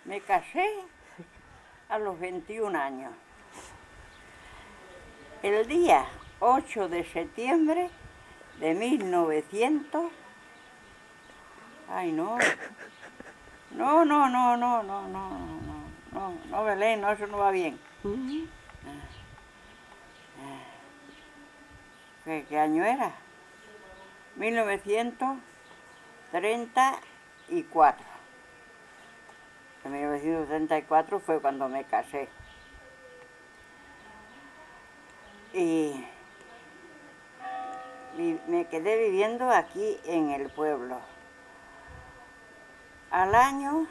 Me casé a los 21 años. El día 8 de septiembre de 1900... Ay, no. No, Belén, no, eso no va bien. ¿Qué año era? 1934. En 1934 fue cuando me casé. Y me quedé viviendo aquí en el pueblo. Al año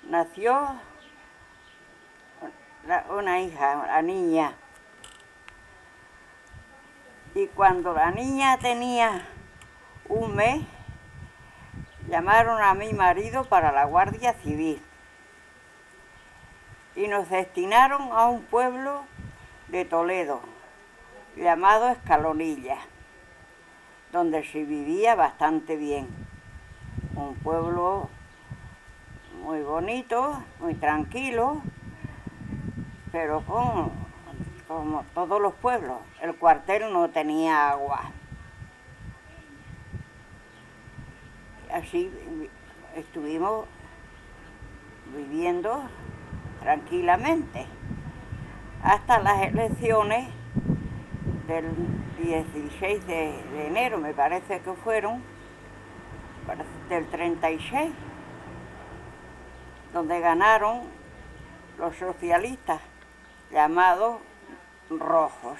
nació una hija, la niña. Y cuando la niña tenía un mes, llamaron a mi marido para la Guardia Civil y nos destinaron a un pueblo de Toledo llamado Escalonilla, donde se vivía bastante bien. Un pueblo muy bonito, muy tranquilo, pero como todos los pueblos, el cuartel no tenía agua. Así estuvimos viviendo tranquilamente hasta las elecciones del 16 de enero, me parece que fueron, del 36, donde ganaron los socialistas, llamados rojos,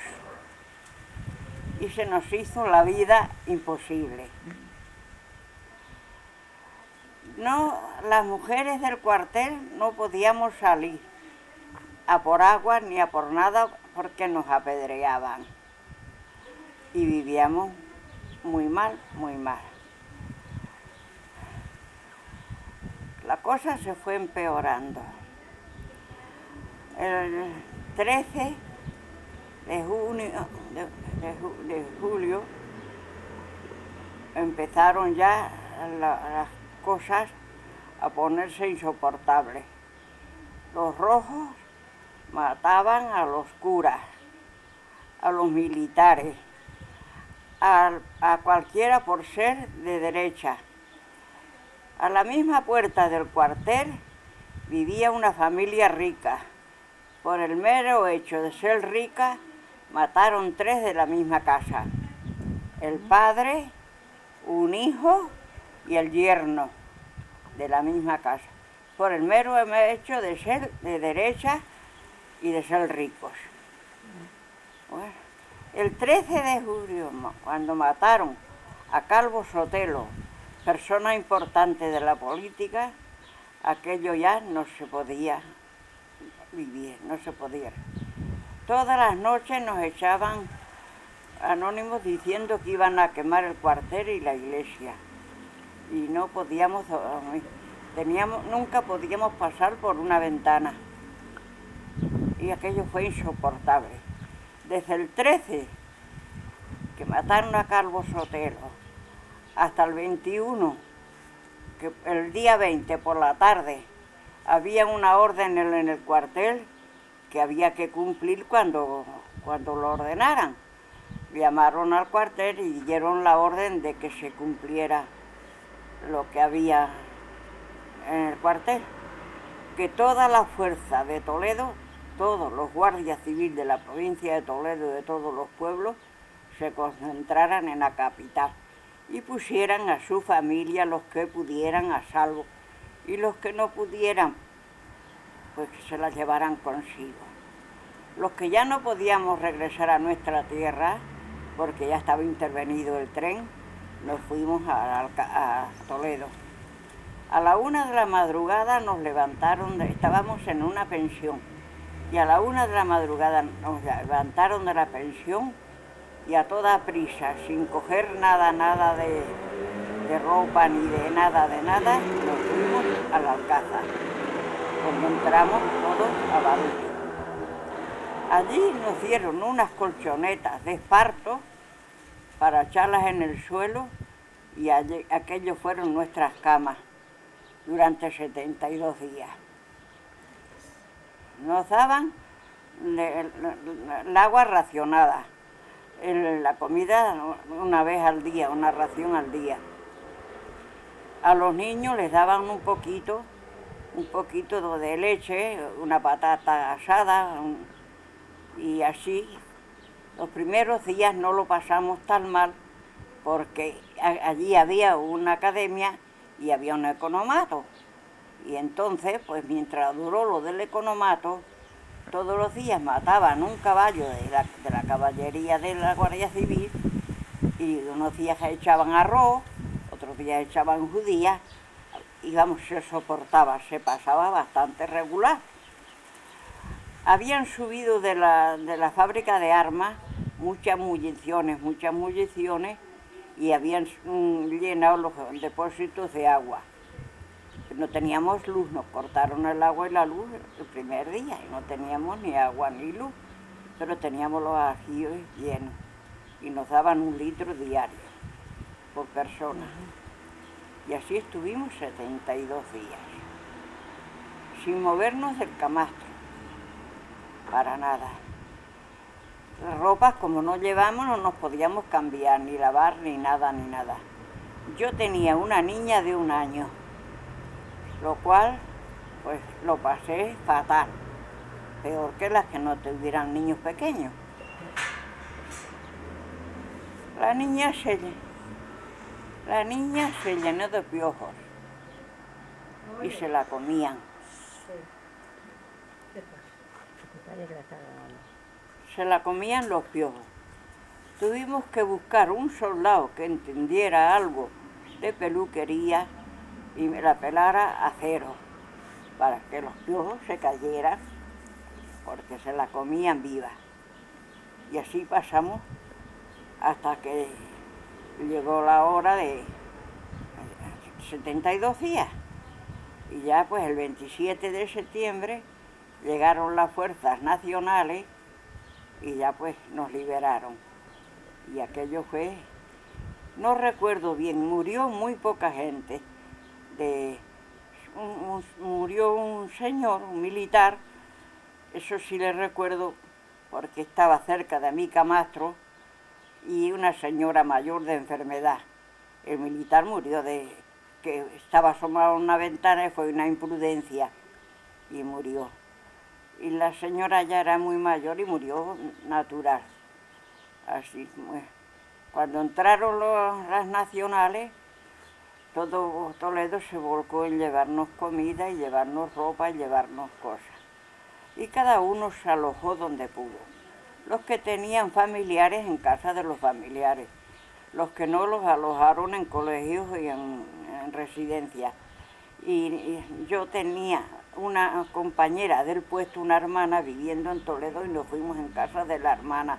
y se nos hizo la vida imposible. No, las mujeres del cuartel no podíamos salir a por agua ni a por nada porque nos apedreaban. Y vivíamos muy mal, muy mal. La cosa se fue empeorando. El 13 de julio empezaron ya las cosas a ponerse insoportables. Los rojos mataban a los curas, a los militares, a cualquiera por ser de derecha. A la misma puerta del cuartel vivía una familia rica. Por el mero hecho de ser rica, mataron 3 de la misma casa. El padre, un hijo y el yerno de la misma casa. Por el mero hecho de ser de derecha y de ser ricos. Bueno, el 13 de julio, cuando mataron a Calvo Sotelo, persona importante de la política, aquello ya no se podía vivir, no se podía. Todas las noches nos echaban anónimos diciendo que iban a quemar el cuartel y la iglesia. Y no podíamos dormir. Nunca podíamos pasar por una ventana. Y aquello fue insoportable. Desde el 13, que mataron a Calvo Sotelo, hasta el 21, que el día 20 por la tarde había una orden en el cuartel que había que cumplir cuando lo ordenaran. Llamaron al cuartel y dieron la orden de que se cumpliera lo que había en el cuartel. Que toda la fuerza de Toledo, todos los guardias civiles de la provincia de Toledo, de todos los pueblos, se concentraran en la capital y pusieran a su familia, los que pudieran, a salvo, y los que no pudieran, pues que se la llevaran consigo. Los que ya no podíamos regresar a nuestra tierra, porque ya estaba intervenido el tren, nos fuimos a Toledo. A la 1 de la madrugada nos levantaron, estábamos en una pensión, y a la 1 de la madrugada nos levantaron de la pensión y a toda prisa, sin coger nada de ropa ni de nada, nos fuimos al Alcázar, donde entramos todos a Baruch. Allí nos dieron unas colchonetas de esparto para echarlas en el suelo y aquellos fueron nuestras camas. durante 72 días. Nos daban el agua racionada, la comida una vez al día, una ración al día. A los niños les daban un poquito de leche, una patata asada, y así. Los primeros días no lo pasamos tan mal porque allí había una academia y había un economato. Y entonces, pues mientras duró lo del economato, todos los días mataban un caballo de la caballería de la Guardia Civil, y unos días echaban arroz, otros días echaban judías, y vamos, se soportaba, se pasaba bastante regular. Habían subido de la fábrica de armas muchas municiones, y habían llenado los depósitos de agua. No teníamos luz, nos cortaron el agua y la luz el primer día, y no teníamos ni agua ni luz, pero teníamos los ajillos llenos, y nos daban 1 litro diario por persona. Y así estuvimos 72 días, sin movernos del camastro, para nada. Las ropas, como no llevamos, no nos podíamos cambiar, ni lavar, ni nada. Yo tenía una niña de 1 año, lo cual, pues, lo pasé fatal, peor que las que no tuvieran niños pequeños. La niña se llenó de piojos y se la comían. Se la comían los piojos. Tuvimos que buscar un soldado que entendiera algo de peluquería y me la pelara a cero, para que los piojos se cayeran, porque se la comían viva. Y así pasamos hasta que llegó la hora de 72 días. Y ya pues el 27 de septiembre llegaron las fuerzas nacionales y ya pues nos liberaron. Y aquello fue, no recuerdo bien, murió muy poca gente. Murió un señor, un militar, eso sí le recuerdo porque estaba cerca de mi camastro, y una señora mayor de enfermedad. El militar murió que estaba asomado a una ventana y fue una imprudencia y murió. Y la señora ya era muy mayor y murió natural. Así, cuando entraron las nacionales, todo Toledo se volcó en llevarnos comida y llevarnos ropa y llevarnos cosas. Y cada uno se alojó donde pudo. Los que tenían familiares en casa de los familiares, los que no los alojaron en colegios y en residencias. Y yo tenía una compañera del puesto, una hermana, viviendo en Toledo, y nos fuimos en casa de la hermana.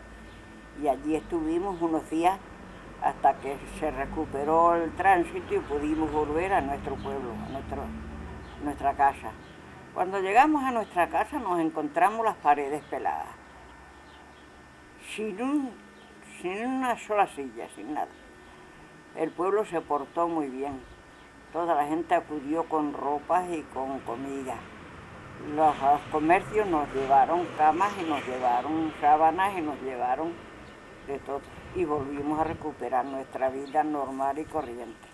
Y allí estuvimos unos días hasta que se recuperó el tránsito y pudimos volver a nuestro pueblo, a nuestra casa. Cuando llegamos a nuestra casa nos encontramos las paredes peladas, sin una sola silla, sin nada. El pueblo se portó muy bien. Toda la gente acudió con ropas y con comida. Los comercios nos llevaron camas y nos llevaron sábanas y nos llevaron de todo. Y volvimos a recuperar nuestra vida normal y corriente.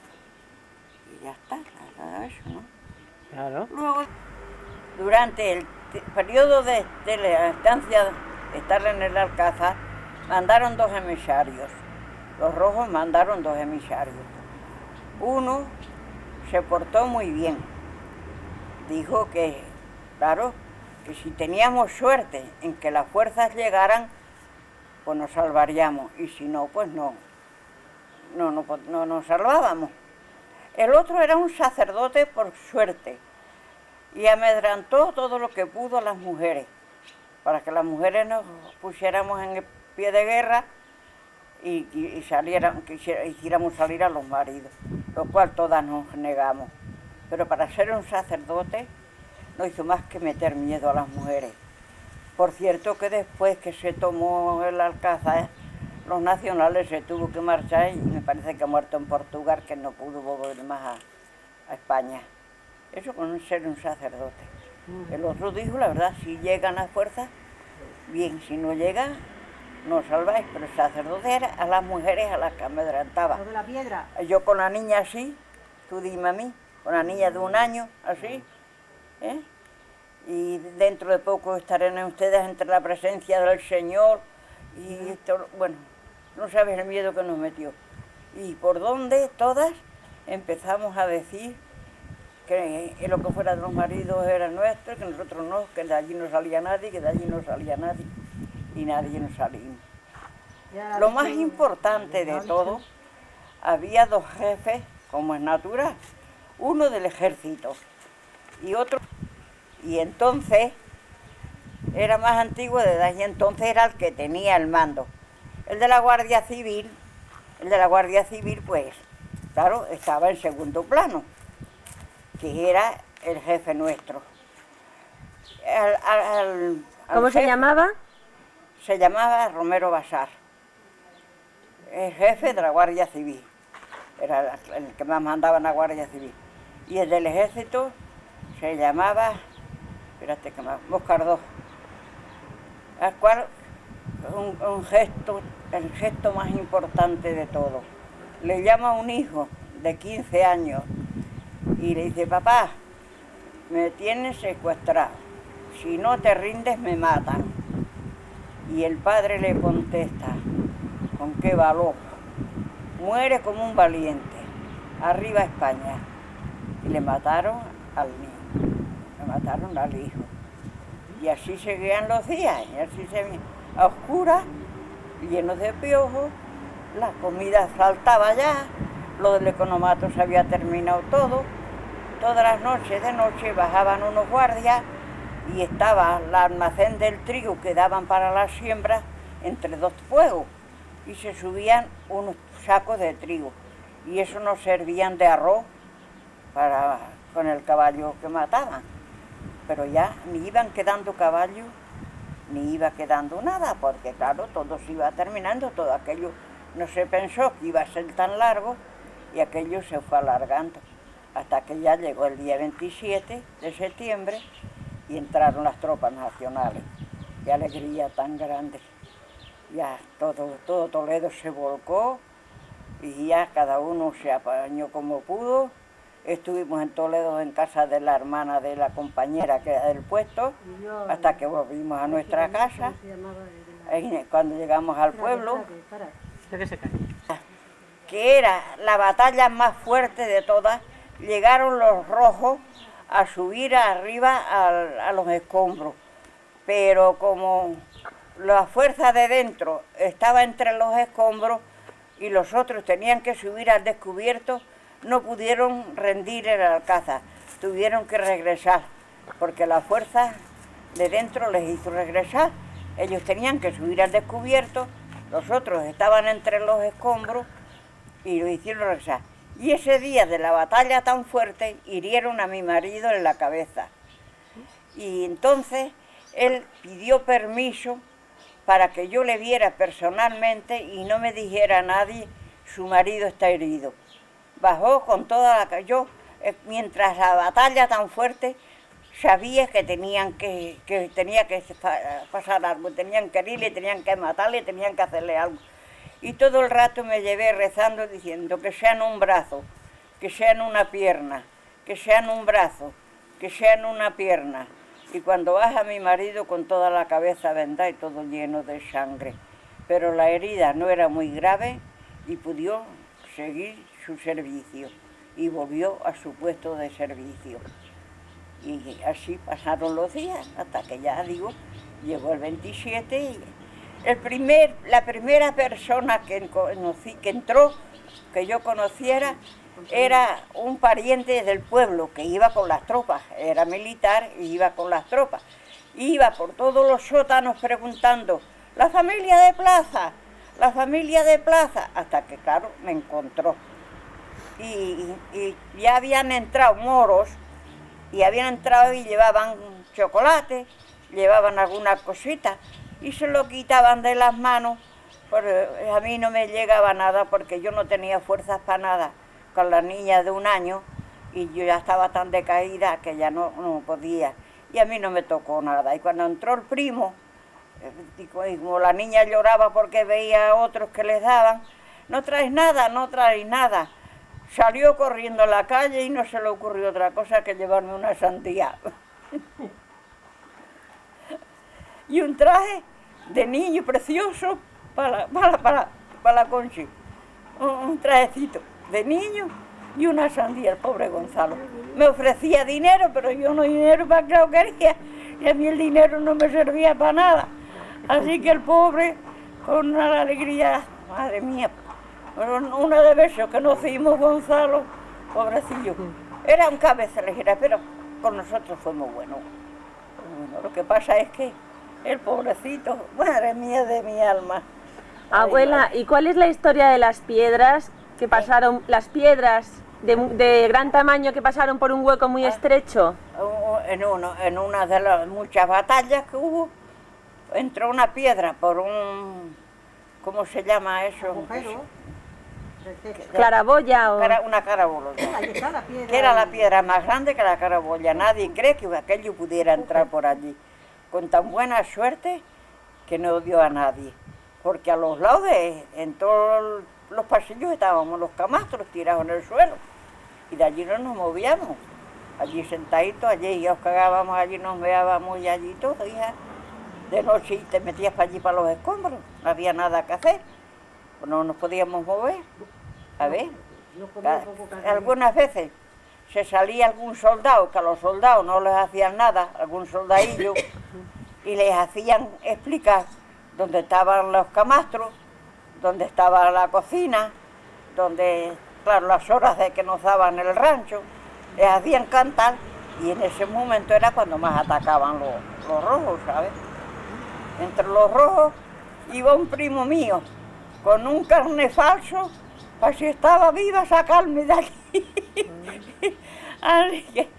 Y ya está, nada de eso, ¿no? Claro. Luego, durante el periodo de la estancia, de estar en el Alcázar, mandaron 2 emisarios. Los rojos mandaron 2 emisarios. Uno se portó muy bien. Dijo que, claro, que si teníamos suerte en que las fuerzas llegaran, pues nos salvaríamos, y si no, pues no nos salvábamos. El otro era un sacerdote por suerte, y amedrentó todo lo que pudo a las mujeres, para que las mujeres nos pusiéramos en el pie de guerra y hiciéramos salir a los maridos, lo cual todas nos negamos. Pero para ser un sacerdote no hizo más que meter miedo a las mujeres. Por cierto que después que se tomó el Alcázar, los nacionales se tuvo que marchar, y me parece que ha muerto en Portugal, que no pudo volver más a España. Eso con ser un sacerdote. El otro dijo, la verdad, si llegan a fuerza, bien, si no llegan, no os salváis. Pero el sacerdote era a las mujeres a las que amedrentaba. ¿Lo de la piedra? Yo con la niña así, tú dime a mí, con la niña de 1 año, así, ¿eh? Y dentro de poco estarán ustedes entre la presencia del Señor. Y esto, bueno, no sabes el miedo que nos metió. Y por donde todas empezamos a decir que lo que fuera de los maridos era nuestro, que nosotros no, que de allí no salía nadie, que de allí no salía nadie, y nadie nos salimos. Lo más importante de todo, había 2 jefes, como es natural, uno del ejército y otro, y entonces era más antiguo de edad, y entonces era el que tenía el mando. El de la Guardia Civil, pues, claro, estaba en segundo plano, que era el jefe nuestro. ¿Cómo se llamaba? Se llamaba Romero Basar, el jefe de la Guardia Civil, era el que más mandaba en la Guardia Civil. Y el del ejército se llamaba, espérate que más, Moscardó, al cual el gesto más importante de todo. Le llama a un hijo de 15 años y le dice, papá, me tienes secuestrado, si no te rindes me matan. Y el padre le contesta, con qué valor, muere como un valiente, arriba España. Y le mataron al niño, le mataron al hijo. Y así seguían los días, y así se a oscuras, llenos de piojos, la comida faltaba ya, lo del economato se había terminado todo. Todas las noches de noche bajaban unos guardias y estaba el almacén del trigo que daban para la siembra entre 2 fuegos y se subían unos sacos de trigo y eso nos servían de arroz con el caballo que mataban. Pero ya ni iban quedando caballos, ni iba quedando nada, porque claro, todo se iba terminando, todo aquello no se pensó que iba a ser tan largo y aquello se fue alargando, hasta que ya llegó el día 27 de septiembre y entraron las tropas nacionales. Qué alegría tan grande. Ya todo Toledo se volcó y ya cada uno se apañó como pudo. Estuvimos en Toledo en casa de la hermana de la compañera que era del puesto, hasta que volvimos a nuestra casa. Cuando llegamos al pueblo, que era la batalla más fuerte de todas, llegaron los rojos a subir arriba a los escombros, pero como la fuerza de dentro estaba entre los escombros y los otros tenían que subir al descubierto, no pudieron rendir el Alcázar, tuvieron que regresar, porque la fuerza de dentro les hizo regresar. Ellos tenían que subir al descubierto, los otros estaban entre los escombros y lo hicieron regresar. Y ese día de la batalla tan fuerte hirieron a mi marido en la cabeza. Y entonces él pidió permiso para que yo le viera personalmente y no me dijera a nadie, su marido está herido. Bajó con toda la... Yo, mientras la batalla tan fuerte, sabía que tenía que pasar algo, tenían que herirle, tenían que matarle, tenían que hacerle algo. Y todo el rato me llevé rezando diciendo que sean un brazo, que sean una pierna, que sean un brazo, que sean una pierna. Y cuando baja mi marido con toda la cabeza vendada y todo lleno de sangre. Pero la herida no era muy grave y pudo seguir su servicio y volvió a su puesto de servicio. Y así pasaron los días hasta que ya digo, llegó el 27 y la primera persona que conocí, que entró, que yo conociera, era un pariente del pueblo que iba con las tropas, era militar y iba con las tropas. Iba por todos los sótanos preguntando, la familia de Plaza, hasta que claro, me encontró. Y ya habían entrado moros, y habían entrado y llevaban chocolate, llevaban algunas cositas, y se lo quitaban de las manos, pero a mí no me llegaba nada porque yo no tenía fuerzas para nada, con la niña de 1 año, y yo ya estaba tan decaída que ya no podía, y a mí no me tocó nada. Y cuando entró el primo, y como la niña lloraba porque veía a otros que les daban, no traes nada, no traes nada. Salió corriendo a la calle y no se le ocurrió otra cosa que llevarme una sandía. Y un traje de niño precioso para la Conchi. Un trajecito de niño y una sandía, el pobre Gonzalo. Me ofrecía dinero, pero yo no dinero para que lo quería. Y a mí el dinero no me servía para nada. Así que el pobre, con una alegría, madre mía, una de besos que nos dimos, Gonzalo, pobrecillo. Era un cabeza ligera, pero con nosotros fue muy bueno. Bueno, lo que pasa es que el pobrecito, madre mía de mi alma. Abuela, ¿y cuál es la historia de las piedras que pasaron, las piedras de gran tamaño que pasaron por un hueco muy estrecho? En una de las muchas batallas que hubo, entró una piedra por un, ¿cómo se llama eso? ¿Claraboya o...? Una carabola. Que era la piedra más grande que la carabola. Nadie cree que aquello pudiera entrar por allí. Con tan buena suerte que no dio a nadie. Porque a los lados, en todos los pasillos estábamos los camastros tirados en el suelo. Y de allí no nos movíamos. Allí sentaditos, allí ya os cagábamos, allí nos veábamos y allí todo, hija. De noche y te metías para allí para los escombros. No había nada que hacer. No nos podíamos mover. A ver, algunas veces se salía algún soldado, que a los soldados no les hacían nada, algún soldadillo, y les hacían explicar dónde estaban los camastros, dónde estaba la cocina, dónde, claro, las horas de que nos daban el rancho, les hacían cantar, y en ese momento era cuando más atacaban los rojos, ¿sabes? Entre los rojos iba un primo mío, con un carné falso, para si estaba viva sacarme de aquí. Así que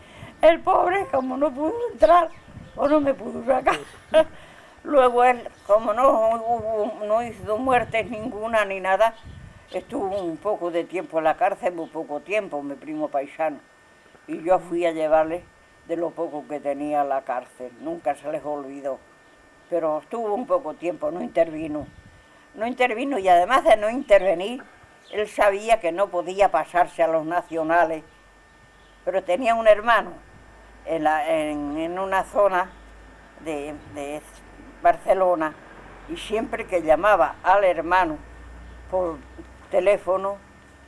el pobre, como no pudo entrar, o no me pudo sacar. Luego él, como no hizo muertes ninguna ni nada, estuvo un poco de tiempo en la cárcel, muy poco tiempo, mi primo paisano. Y yo fui a llevarle de lo poco que tenía en la cárcel, nunca se les olvidó. Pero estuvo un poco tiempo, no intervino. No intervino, y además de no intervenir, él sabía que no podía pasarse a los nacionales, pero tenía un hermano en una zona de Barcelona, y siempre que llamaba al hermano por teléfono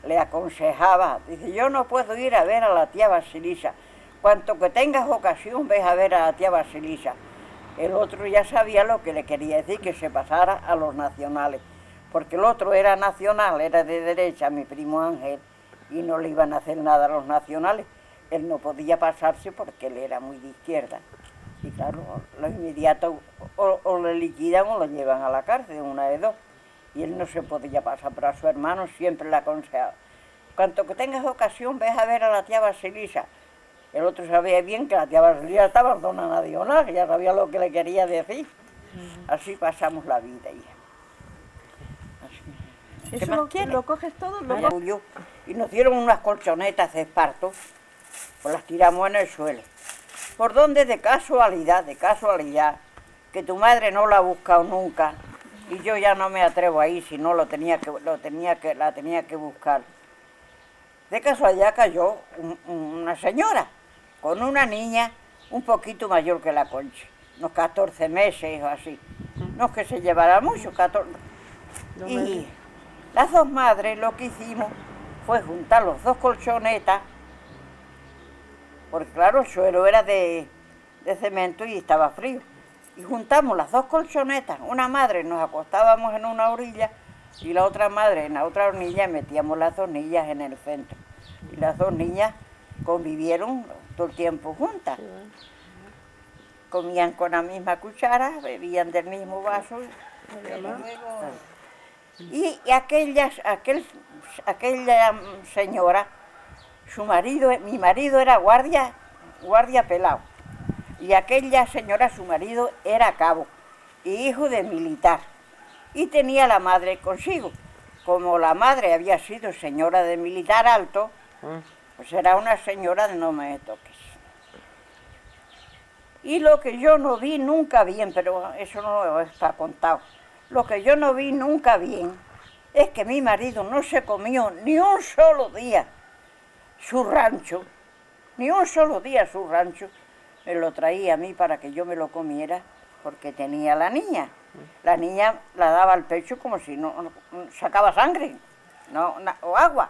le aconsejaba, dice, yo no puedo ir a ver a la tía Basilisa, cuanto que tengas ocasión ves a ver a la tía Basilisa. El otro ya sabía lo que le quería decir, que se pasara a los nacionales, porque el otro era nacional, era de derecha, mi primo Ángel, y no le iban a hacer nada a los nacionales. Él no podía pasarse porque él era muy de izquierda. Y claro, lo inmediato o le liquidan o lo llevan a la cárcel, una de dos. Y él no se podía pasar, pero a su hermano siempre le aconsejaba, cuanto que tengas ocasión, ves a ver a la tía Basilisa. El otro sabía bien que la tía Basilisa estaba en zona nacional, que ya sabía lo que le quería decir. Así pasamos la vida, hija. ¿Qué más quieres? ¿Lo coges todo? Y nos dieron unas colchonetas de esparto, pues las tiramos en el suelo. ¿Por dónde? De casualidad, que tu madre no la ha buscado nunca, y yo ya no me atrevo a ir, si no la tenía que buscar. De casualidad cayó una señora con una niña un poquito mayor que la Concha, unos 14 meses o así. No es que se llevara mucho, 14. Y las dos madres lo que hicimos fue juntar los dos colchonetas, porque claro, el suelo era de cemento y estaba frío. Y juntamos las dos colchonetas, una madre nos acostábamos en una orilla y la otra madre en la otra orilla, y metíamos las dos niñas en el centro. Y las dos niñas convivieron todo el tiempo juntas. Comían con la misma cuchara, bebían del mismo vaso. Y aquella señora, mi marido era guardia pelado. Y aquella señora, su marido, era cabo y hijo de militar. Y tenía la madre consigo. Como la madre había sido señora de militar alto, Pues era una señora de no me toques. Y lo que yo no vi nunca bien, pero eso no está contado, lo que yo no vi nunca bien es que mi marido no se comió ni un solo día su rancho, ni un solo día su rancho, me lo traía a mí para que yo me lo comiera, porque tenía la niña. La niña la daba al pecho como si no sacaba sangre, o agua.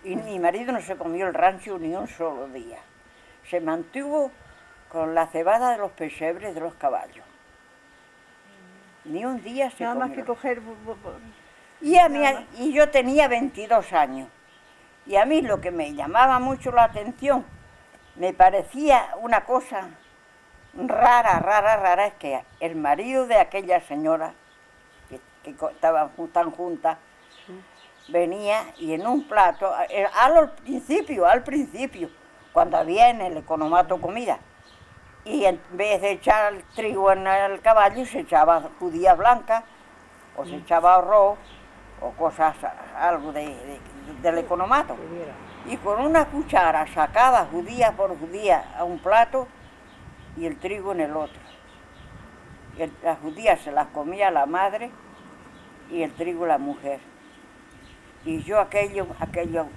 Y mi marido no se comió el rancho ni un solo día. Se mantuvo con la cebada de los pesebres de los caballos. Ni un día se Nada comió. más que coger... Y yo tenía 22 años. Y a mí lo que me llamaba mucho la atención, me parecía una cosa rara, es que el marido de aquella señora, que estaban tan juntas, venía y en un plato, al principio, cuando había en el economato comida, y en vez de echar trigo en el caballo, se echaba judías blancas, o se echaba arroz, o cosas, algo del economato. Y con una cuchara sacaba judía por judía a un plato y el trigo en el otro. Las judías se las comía la madre y el trigo la mujer. Y yo aquello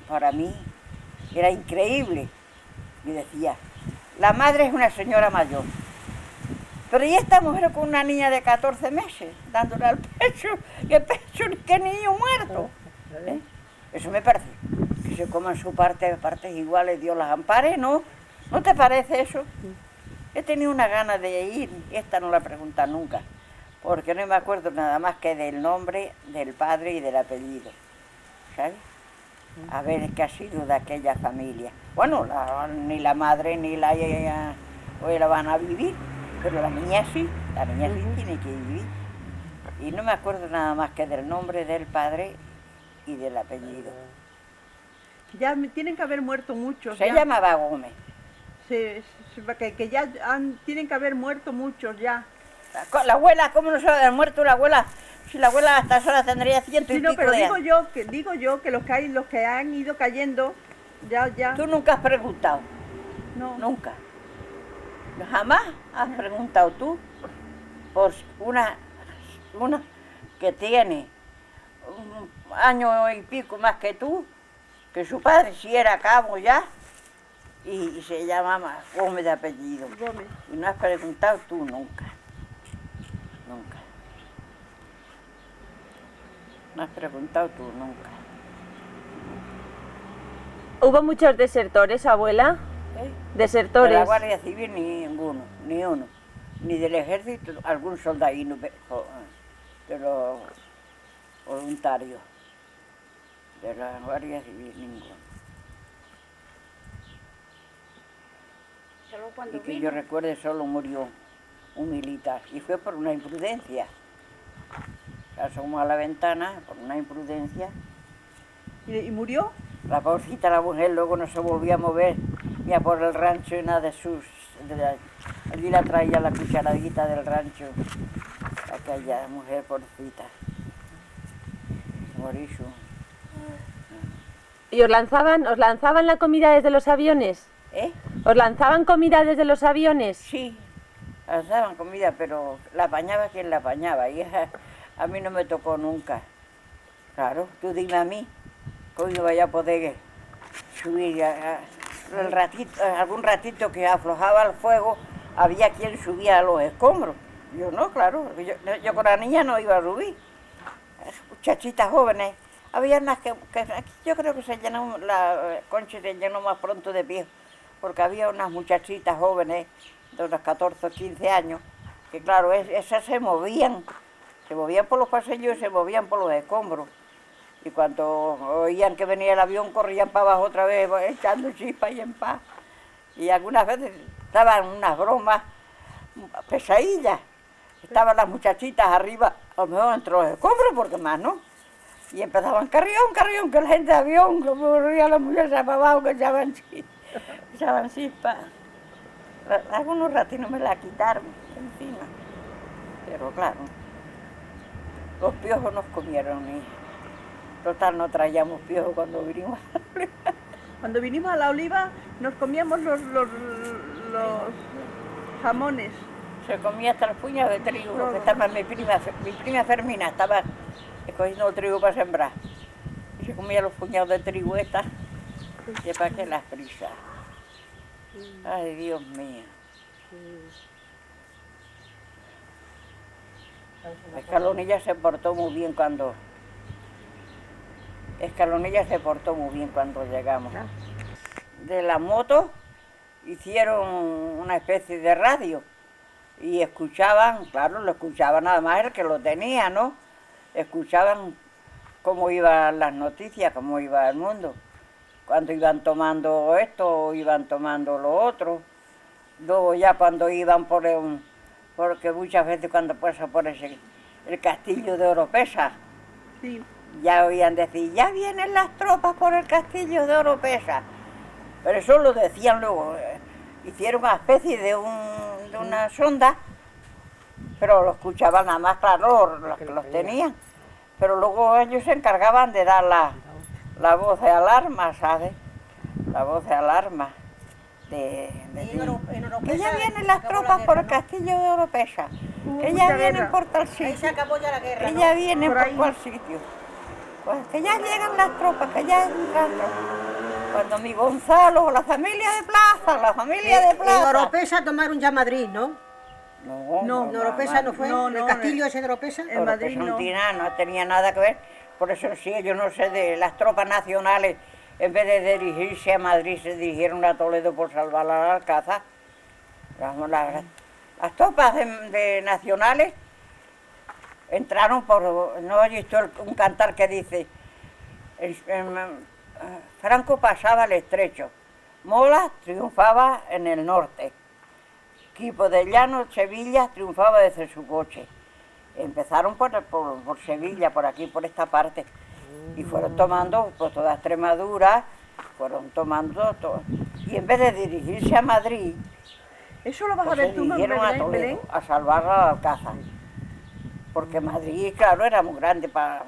para mí era increíble. Y decía, la madre es una señora mayor, pero ¿y esta mujer con una niña de 14 meses, dándole al pecho, que niño muerto? Eso me parece, que se coman su partes iguales, Dios las ampare, ¿no? ¿No te parece eso? He tenido una gana de ir, esta no la pregunta nunca, porque no me acuerdo nada más que del nombre, del padre y del apellido, ¿sabes? A ver qué ha sido de aquella familia. Bueno, ni la madre ni la abuela van a vivir, pero la niña sí tiene que vivir. Y no me acuerdo nada más que del nombre del padre y del apellido. Ya tienen que haber muerto muchos. Se llamaba Gómez. Que ya tienen que haber muerto muchos ya. La abuela, ¿cómo no se va a haber muerto la abuela? Si la abuela hasta ahora tendría 100 y pico pero de años. digo yo que los que han ido cayendo, ya. ¿Tú nunca has preguntado? No. Nunca. Jamás has preguntado tú por una que tiene un año y pico más que tú, que su padre sí era cabo ya, y se llamaba Gómez de apellido. Gómez. Y no has preguntado tú nunca. Nunca. No has preguntado tú nunca. ¿Hubo muchos desertores, abuela? ¿Eh? Desertores. De la Guardia Civil ninguno, ni uno. Ni del Ejército, algún soldadino de los voluntarios. De la Guardia Civil ninguno. Y que yo recuerde solo murió un militar. Y fue por una imprudencia. Se asomó a la ventana por una imprudencia. ¿Y murió? La pobrecita, la mujer, luego no se volvió a mover ni a por el rancho y nada de sus... allí la traía la cucharadita del rancho, aquella mujer pobrecita. Morí su... ¿Y os lanzaban la comida desde los aviones? ¿Eh? ¿Os lanzaban comida desde los aviones? Sí, lanzaban comida, pero la apañaba quien la apañaba, y a mí no me tocó nunca. Claro, tú dime a mí, ¿cómo yo vaya a poder subir algún ratito que aflojaba el fuego, había quien subía a los escombros? Yo no, claro, yo con la niña no iba a subir. Muchachitas jóvenes, había unas que yo creo que se llenó, la concha se llenó más pronto de pie, porque había unas muchachitas jóvenes de unos 14 o 15 años, que claro, esas se movían por los pasillos y se movían por los escombros. Y cuando oían que venía el avión, corrían para abajo otra vez, echando chispas y en paz. Y algunas veces estaban unas bromas pesadillas. Estaban las muchachitas arriba, a lo mejor entre los escombros, porque más, ¿no? Y empezaban, carrión, que la gente de avión, como corrían las muchachas para abajo, que echaban chispas. Algunos ratinos me la quitaron encima. Pero claro, los piojos nos comieron y total no traíamos piojos cuando vinimos. Cuando vinimos a la Oliva nos comíamos los jamones. Se comía hasta los puñados de trigo, Todo. que estaba mi prima Fermina estaba escogiendo trigo para sembrar. Y se comía los puñados de trigo estas, y para qué las prisas. Ay, Dios mío. Escalonilla se portó muy bien cuando... Escalonilla se portó muy bien cuando llegamos. De la moto hicieron una especie de radio y escuchaban, claro, lo escuchaba nada más el que lo tenía, ¿no? Escuchaban cómo iban las noticias, cómo iba el mundo, cuando iban tomando esto, iban tomando lo otro. Luego ya cuando iban porque muchas veces cuando pasa por el castillo de Oropesa, Sí. ya oían decir, ya vienen las tropas por el castillo de Oropesa. Pero eso lo decían luego, hicieron una especie de una sonda, pero lo escuchaban nada más, claro, los que los tenían. Pero luego ellos se encargaban de dar la voz de alarma, ¿sabes? La voz de alarma. Que ya vienen las tropas por el castillo de Oropesa, que ya vienen por tal sitio, Ahí se acabó ya la guerra, que ¿no? ya vienen Por por ahí. cual sitio. Pues que ya llegan las tropas, que ya entran. Cuando mi Gonzalo, la familia de Plaza, la familia de En Plaza. Oropesa tomaron ya Madrid, ¿no? No, En Oropesa no fue. No, no, ¿El castillo ese de Oropesa? en Madrid Oropesa no. no tenía nada que ver. Por eso sí, yo no sé, de las tropas nacionales, en vez de dirigirse a Madrid, se dirigieron a Toledo por salvar la Alcázar. Las tropas de nacionales entraron por... ¿No oyes tú un cantar que dice? Franco pasaba el estrecho, Mola triunfaba en el norte, Quipo de Llano, Sevilla, triunfaba desde su coche. Empezaron por Sevilla, por aquí, por esta parte, y fueron tomando pues, toda Extremadura, fueron tomando todo. Y en vez de dirigirse a Madrid, Eso lo vas pues a ver se tú, ¿no? En dirigieron a Belén, Belén. Toledo, a salvar la Alcázar. Porque Madrid, claro, era muy grande para...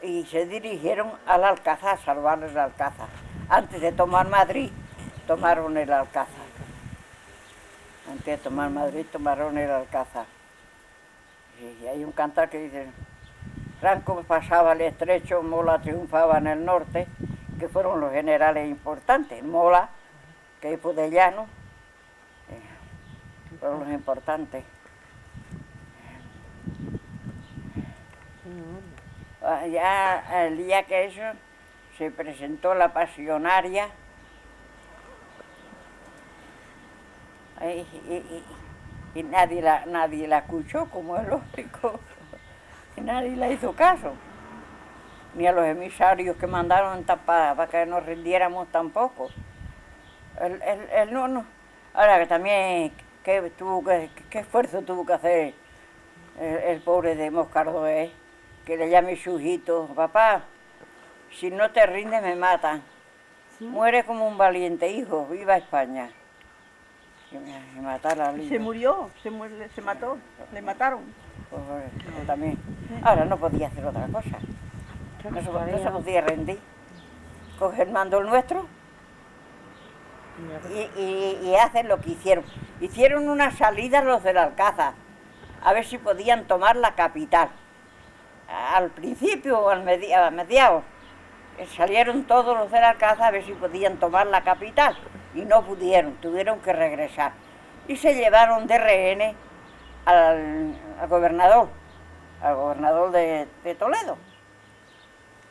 Y se dirigieron al Alcázar, a salvar el Alcázar. Antes de tomar Madrid, tomaron el Alcázar. Antes de tomar Madrid, tomaron el Alcázar. Y hay un cantar que dice, Franco pasaba el estrecho, Mola triunfaba en el norte, que fueron los generales importantes. Mola, Quipo de Llano, fueron los importantes. Ya el día que eso se presentó la pasionaria y nadie la escuchó, como es lógico, y nadie le hizo caso, ni a los emisarios que mandaron para que nos rindiéramos tampoco. No. Ahora que también qué esfuerzo tuvo que hacer el pobre de Moscardo, que le llame su hijito, papá, si no te rindes me matan. Muere como un valiente hijo, viva España. Y matar a la Se murió, se mató, le mataron. Pues, también. Ahora no podía hacer otra cosa. No se podía rendir. Coger el mando el nuestro y hacen lo que hicieron. Hicieron una salida los del Alcázar, a ver si podían tomar la capital. Al principio o a mediados, salieron todos los del Alcázar a ver si podían tomar la capital y no pudieron, tuvieron que regresar. Y se llevaron de rehenes al gobernador de Toledo.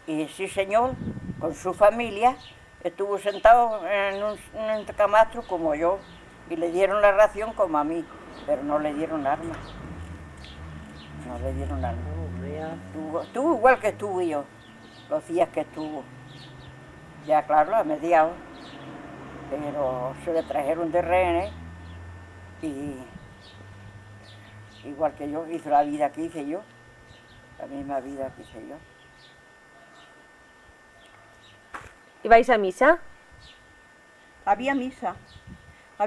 Y sí, señor, con su familia, estuvo sentado en un camastro como yo y le dieron la ración como a mí, pero no le dieron armas. No le dieron armas. Estuvo igual que estuve yo, los días que estuvo. Ya claro, a mediados, pero se le trajeron de rehenes y igual que yo, hizo la vida que hice yo, la misma vida que hice yo. ¿Ibais a misa? Había misa.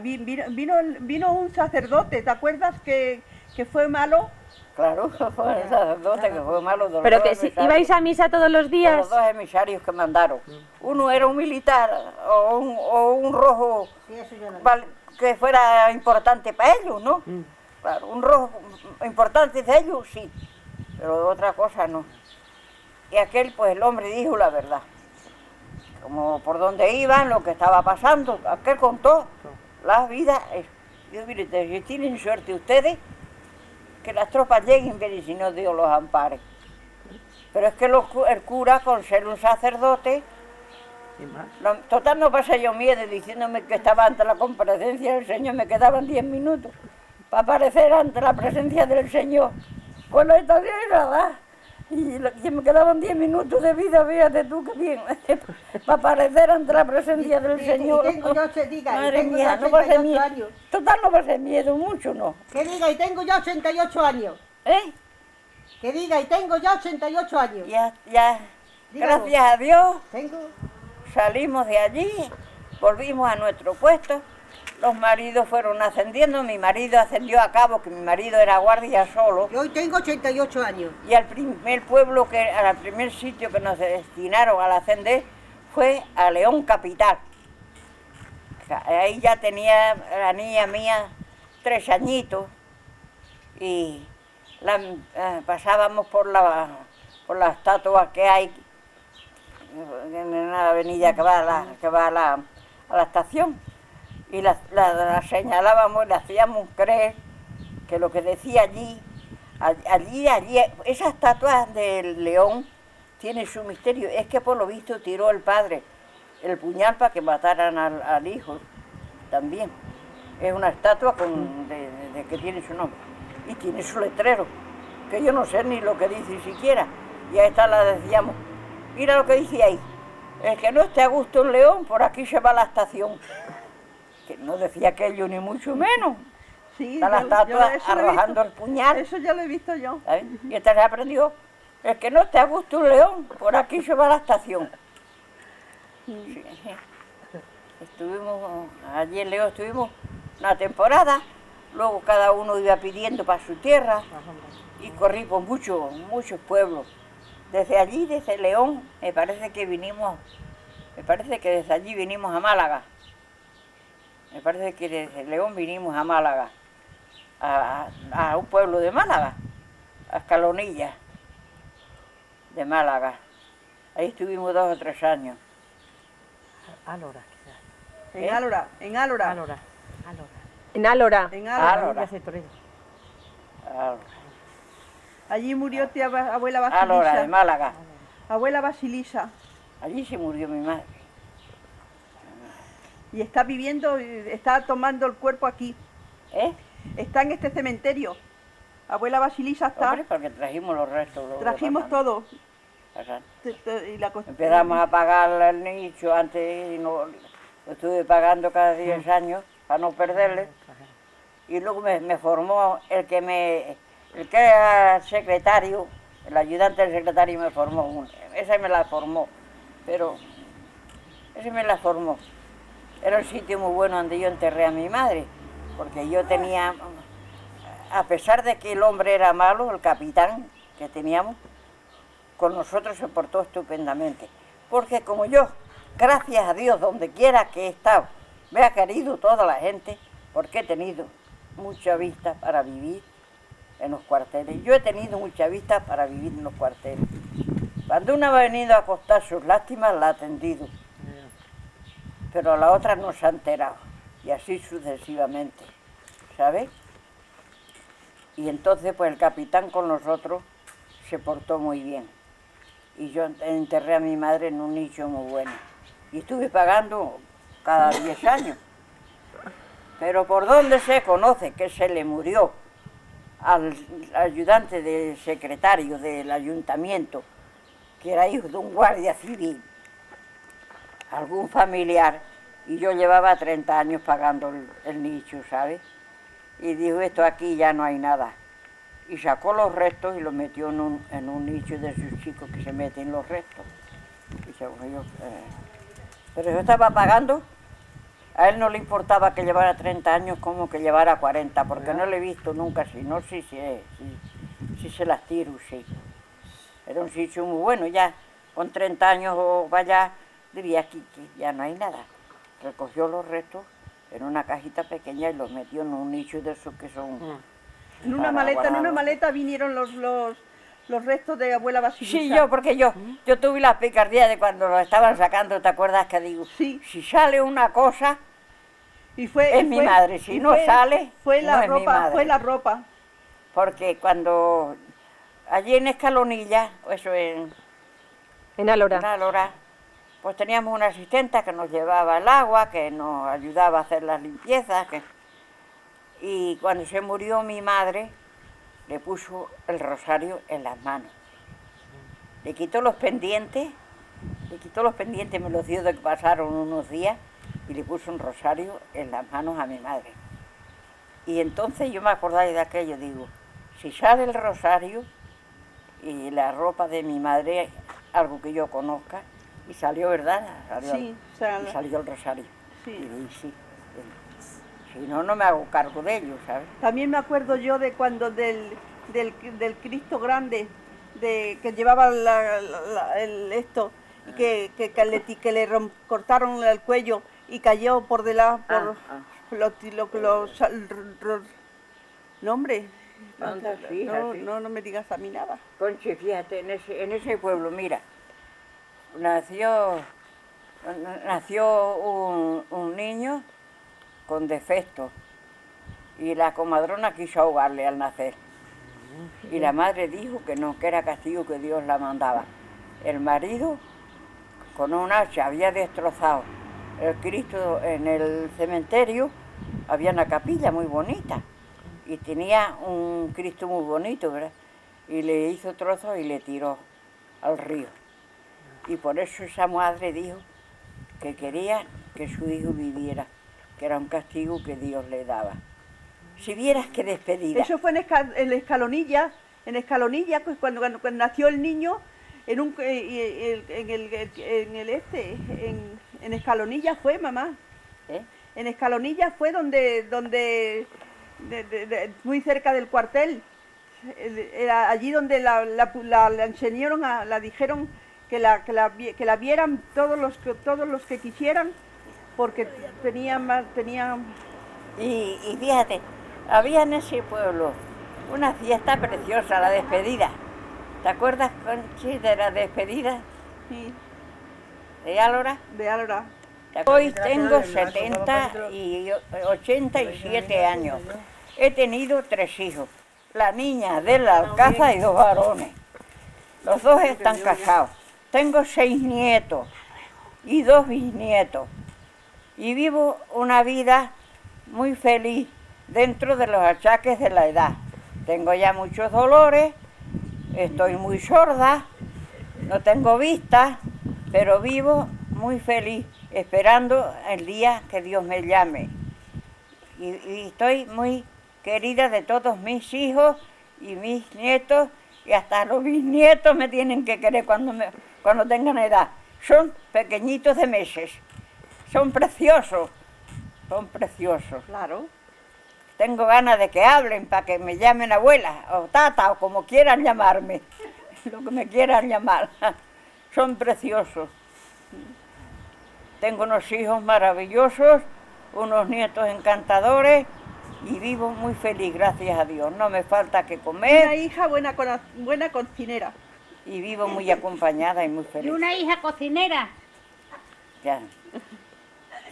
Vino un sacerdote, ¿te acuerdas que fue malo? Claro, fue el sacerdote que fue malo de los Pero dos que si emisarios. ibais a misa todos los De días. los dos emisarios que mandaron. Uno era un militar o un rojo Sí, eso yo lo que fuera importante para ellos, ¿no? Claro, un rojo importante de ellos, sí, pero de otra cosa no. Y aquel, pues el hombre dijo la verdad. Como por donde iban, lo que estaba pasando, aquel contó la vida. Yo, mire, si tienen suerte ustedes, que las tropas lleguen bien y si no Dios los ampare. Pero es que el cura, con ser un sacerdote, total no pasé yo miedo diciéndome que estaba ante la comparecencia del Señor, me quedaban 10 minutos para aparecer ante la presencia del Señor. Pues la historia era nada. Y que me quedaban 10 minutos de vida, fíjate tú qué bien, para aparecer ante la presencia del Señor. Y tengo yo, Madre tengo mía, yo no pasé 88 miedo. años. Total no pasé miedo, mucho no. Que diga, y tengo ya 88 años. ¿Eh? Que diga, y tengo ya 88 años. Ya, Dígalo. gracias a Dios, Tengo... salimos de allí, volvimos a nuestro puesto, los maridos fueron ascendiendo, mi marido ascendió a cabo, que mi marido era guardia solo, Yo hoy tengo 88 años. y al primer pueblo, al primer sitio que nos destinaron al ascender, fue a León Capital. Ahí ya tenía la niña mía 3 añitos, y pasábamos por la estatua que hay en una avenida que va a la estación, y la señalábamos y le hacíamos creer que lo que decía allí, esa estatua del león tiene su misterio. Es que por lo visto tiró el padre el puñal para que mataran al hijo también. Es una estatua que tiene su nombre y tiene su letrero, que yo no sé ni lo que dice siquiera, y a esta la decíamos, mira lo que dice ahí, el que no esté a gusto en León, por aquí se va a la estación. Que no decía aquello ni mucho menos. Sí, Está la estatua eso lo he arrojando visto. el puñal. Eso ya lo he visto yo. ¿Sabes? Y esta se aprendió, el que no esté a gusto en León, por aquí se va a la estación. Sí. Estuvimos, allí en León estuvimos una temporada, luego cada uno iba pidiendo para su tierra, y corrí por muchos pueblos. Desde allí, desde León, me parece que desde allí vinimos a Málaga. Me parece que desde León vinimos a Málaga, a un pueblo de Málaga, a Escalonilla, de Málaga. Ahí estuvimos 2 o 3 años. Álora, quizás. En Álora, en Álora. Álora. En Álora. En Álora. Álora. Ya sé, Torres. Allí murió tía abuela Álora, de Basilisa. Málaga. Abuela Basilisa. Allí se murió mi madre. Y está viviendo, está tomando el cuerpo aquí. ¿Eh? Está en este cementerio. Abuela Basilisa está. Hombre, porque trajimos los restos. luego Trajimos pasamos. todo. Pasamos. Y la Empezamos a pagar el nicho antes, y lo estuve pagando cada 10 años para no perderle. Y luego me formó el que era secretario, el ayudante del secretario me formó. Ese me la formó, pero ese me la formó. Era un sitio muy bueno donde yo enterré a mi madre, porque yo tenía, a pesar de que el hombre era malo, el capitán que teníamos, con nosotros se portó estupendamente. Porque como yo, gracias a Dios, donde quiera que he estado, me ha querido toda la gente, porque he tenido mucha vista para vivir en los cuarteles. Yo he tenido mucha vista para vivir en los cuarteles. Cuando uno ha venido a contar sus lástimas, la ha atendido. Pero a la otra no se ha enterado, y así sucesivamente, ¿sabes? Y entonces pues el capitán con nosotros se portó muy bien, y yo enterré a mi madre en un nicho muy bueno, y estuve pagando cada 10 años, pero por donde se conoce que se le murió al ayudante del secretario del ayuntamiento, que era hijo de un guardia civil, algún familiar, y yo llevaba 30 años pagando el nicho, ¿sabes? Y dijo, esto aquí ya no hay nada. Y sacó los restos y los metió en un nicho de sus chicos que se meten los restos. Pero yo estaba pagando, a él no le importaba que llevara 30 años como que llevara 40, porque no le he visto nunca así, no sé si sí se las tiro, sí. Era un sitio muy bueno, ya con 30 años o vaya, diría aquí que ya no hay nada. Recogió los restos en una cajita pequeña y los metió en un nicho de esos que son... En una maleta vinieron los restos de abuela Basilisa. Sí, porque yo tuve la picardía de cuando lo estaban sacando, ¿te acuerdas que digo? Sí. Si sale una cosa, es mi madre, si no sale, fue no la es mi ropa, madre. fue la ropa. Porque cuando allí en Escalonilla, eso En en Alora. Alora, pues teníamos una asistenta que nos llevaba el agua, que nos ayudaba a hacer las limpiezas. Y cuando se murió mi madre, le puso el rosario en las manos. Le quitó los pendientes, me los dio de que pasaron unos días, y le puso un rosario en las manos a mi madre. Y entonces yo me acordaba de aquello, digo, si sale el rosario y la ropa de mi madre, algo que yo conozca, y salió, ¿verdad? Sí, y salió el rosario. Sí. Y dije, sí. Si no, no me hago cargo de ello, ¿sabes? También me acuerdo yo de cuando del Cristo grande, que llevaba esto, y que le cortaron el cuello y cayó por delante, no, hombre, Anda, sí, así. no me digas a mí nada. Conchi, fíjate, en ese pueblo, mira, nació un niño con defecto y la comadrona quiso ahogarle al nacer. Y la madre dijo que no, que era castigo que Dios la mandaba. El marido, con un hacha, había destrozado el Cristo en el cementerio, había una capilla muy bonita y tenía un Cristo muy bonito, ¿verdad? Y le hizo trozos y le tiró al río. Y por eso esa madre dijo que quería que su hijo viviera, que era un castigo que Dios le daba. Si vieras qué despedida. Eso fue en Escalonilla, pues cuando nació el niño, en Escalonilla fue, mamá. ¿Eh? En Escalonilla fue donde muy cerca del cuartel. Era allí donde la enseñaron, la dijeron que la vieran todos los que quisieran, porque tenían Y fíjate, había en ese pueblo una fiesta preciosa, la despedida. ¿Te acuerdas, Conchi, de la despedida sí, de Álora? de Álora. Hoy tengo 87 años. He tenido 3 hijos. La niña de la Alcázar y 2 varones. Los 2 están casados. Tengo 6 nietos y 2 bisnietos. Y vivo una vida muy feliz dentro de los achaques de la edad. Tengo ya muchos dolores, estoy muy sorda, no tengo vista, pero vivo muy feliz, esperando el día que Dios me llame. Y estoy muy querida de todos mis hijos y mis nietos, y hasta los bisnietos me tienen que querer cuando tengan edad. Son pequeñitos de meses, son preciosos, Claro. Tengo ganas de que hablen para que me llamen abuela o tata o como quieran llamarme, lo que me quieran llamar. Son preciosos. Tengo unos hijos maravillosos, unos nietos encantadores y vivo muy feliz, gracias a Dios. No me falta que Una comer hija buena cocinera. y vivo muy acompañada y muy Y feliz. una hija cocinera. Ya.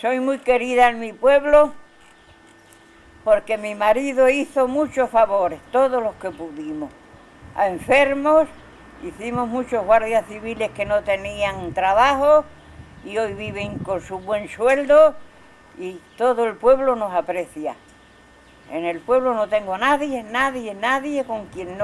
Soy muy querida en mi pueblo porque mi marido hizo muchos favores, todos los que pudimos. A enfermos, hicimos muchos guardias civiles que no tenían trabajo y hoy viven con su buen sueldo y todo el pueblo nos aprecia. En el pueblo no tengo nadie con quien no